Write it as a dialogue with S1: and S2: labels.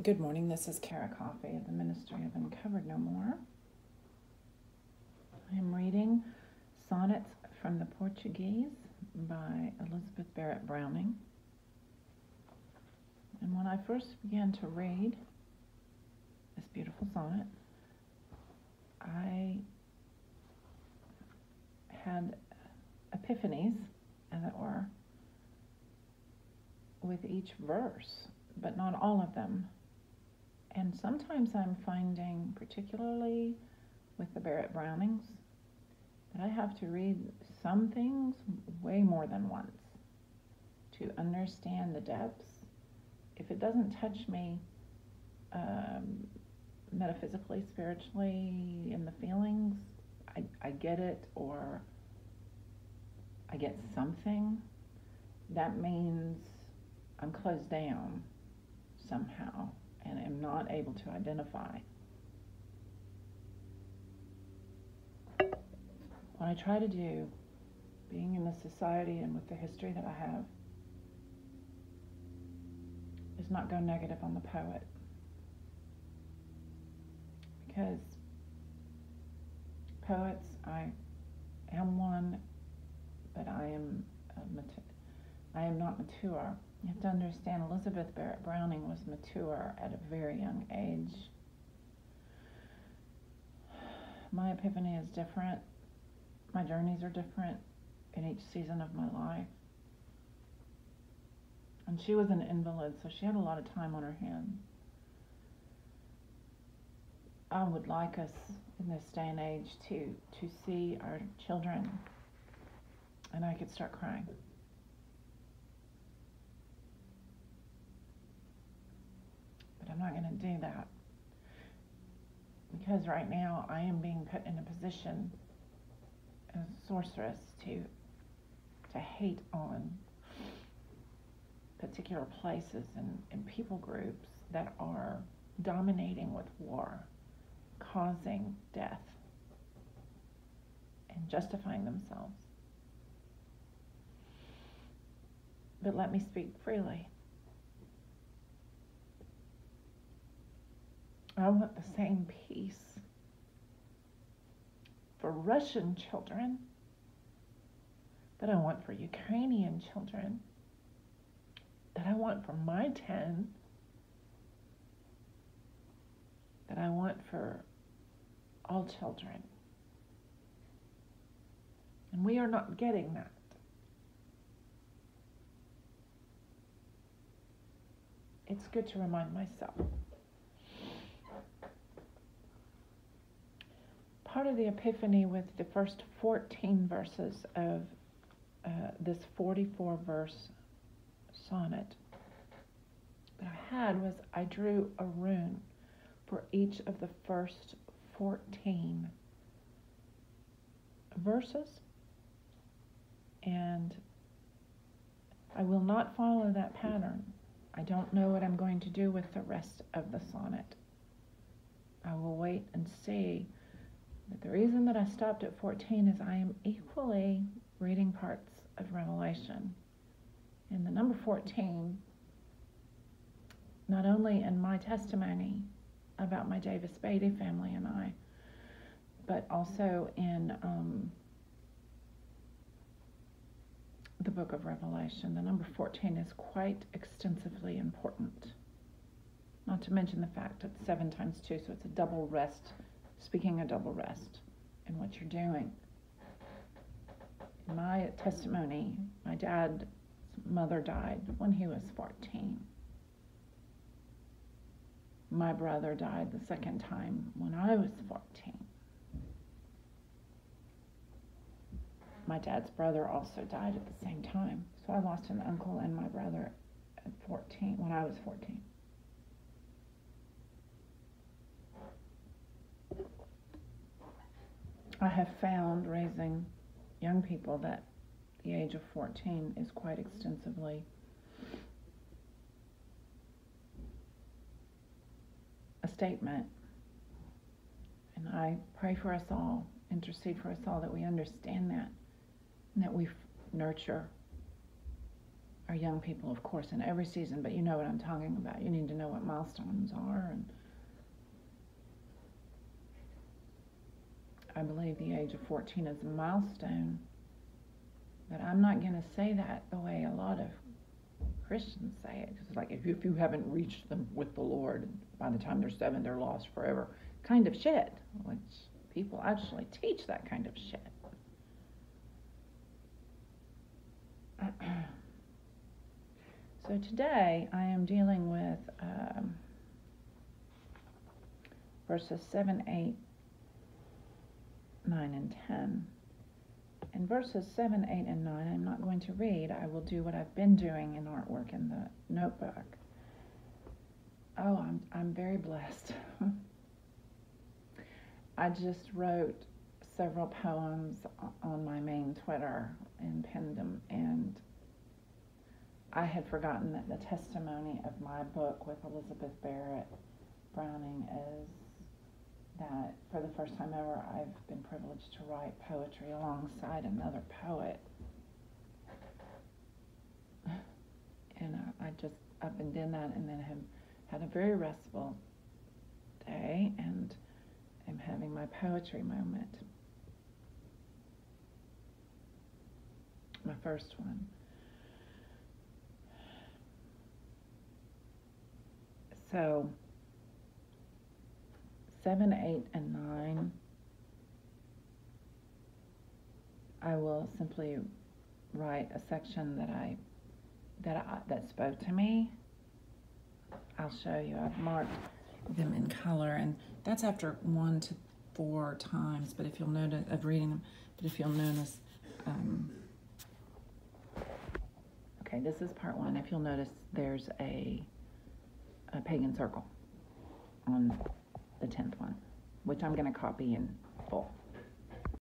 S1: Good morning, this is Beaty-Coffey of the Ministry of Uncovered No More. I am reading Sonnets from the Portuguese by Elizabeth Barrett-Browning. And when I first began to read this beautiful sonnet, I had epiphanies, as it were, with each verse, but not all of them. And sometimes I'm finding, particularly with the Barrett-Brownings, that I have to read some things way more than once to understand the depths. If it doesn't touch me metaphysically, spiritually, in the feelings, I get it, or I get something, that means I'm closed down somehow and am not able to identify. What I try to do, being in the society and with the history that I have, is not go negative on the poet. Because poets, I am one, but I am not mature. You have to understand, Elizabeth Barrett-Browning was mature at a very young age. My epiphany is different. My journeys are different in each season of my life. And she was an invalid, so she had a lot of time on her hands. I would like us in this day and age to see our children, and I could start crying. But I'm not going to do that, because right now I am being put in a position as a sorceress to hate on particular places and people groups that are dominating with war, causing death, and justifying themselves. But let me speak freely. I want the same peace for Russian children that I want for Ukrainian children, that I want for my 10, that I want for all children. And we are not getting that. It's good to remind myself. Part of the epiphany with the first 14 verses of this 44-verse sonnet that I had was I drew a rune for each of the first 14 verses, and I will not follow that pattern. I don't know what I'm going to do with the rest of the sonnet. I will wait and see. But the reason that I stopped at 14 is I am equally reading parts of Revelation. And the number 14, not only in my testimony about my Davis Beatty family and I, but also in the book of Revelation, the number 14 is quite extensively important. Not to mention the fact it's 7 times 2, so it's a double rest. Speaking of double rest in what you're doing. In my testimony, my dad's mother died when he was 14. My brother died the second time when I was 14. My dad's brother also died at the same time. So I lost an uncle and my brother at 14, when I was 14. I have found raising young people that the age of 14 is quite extensively a statement. And I pray for us all, intercede for us all, that we understand that, and that we nurture our young people, of course, in every season, but you know what I'm talking about. You need to know what milestones are, and I believe the age of 14 is a milestone, but I'm not going to say that the way a lot of Christians say it. It's like if you haven't reached them with the Lord, by the time they're 7, they're lost forever. Kind of shit, which people actually teach that kind of shit. So today I am dealing with verses 7, 8, 9, and 10. In verses 7, 8, and 9, I'm not going to read. I will do what I've been doing in artwork in the notebook. Oh, I'm very blessed. I just wrote several poems on my main Twitter and pinned them, and I had forgotten that the testimony of my book with Elizabeth Barrett-Browning is that for the first time ever, I've been privileged to write poetry alongside another poet. And I've been doing that, and then have had a very restful day, and am having my poetry moment. My first one. So 7, 8, and 9, I will simply write a section that spoke to me. I'll show you. I've marked them in color, and that's after 1 to 4 times. But if you'll notice, of reading them. But if you'll notice, okay, this is part 1. If you'll notice, there's a pagan circle on the 10th one, which I'm going to copy in full.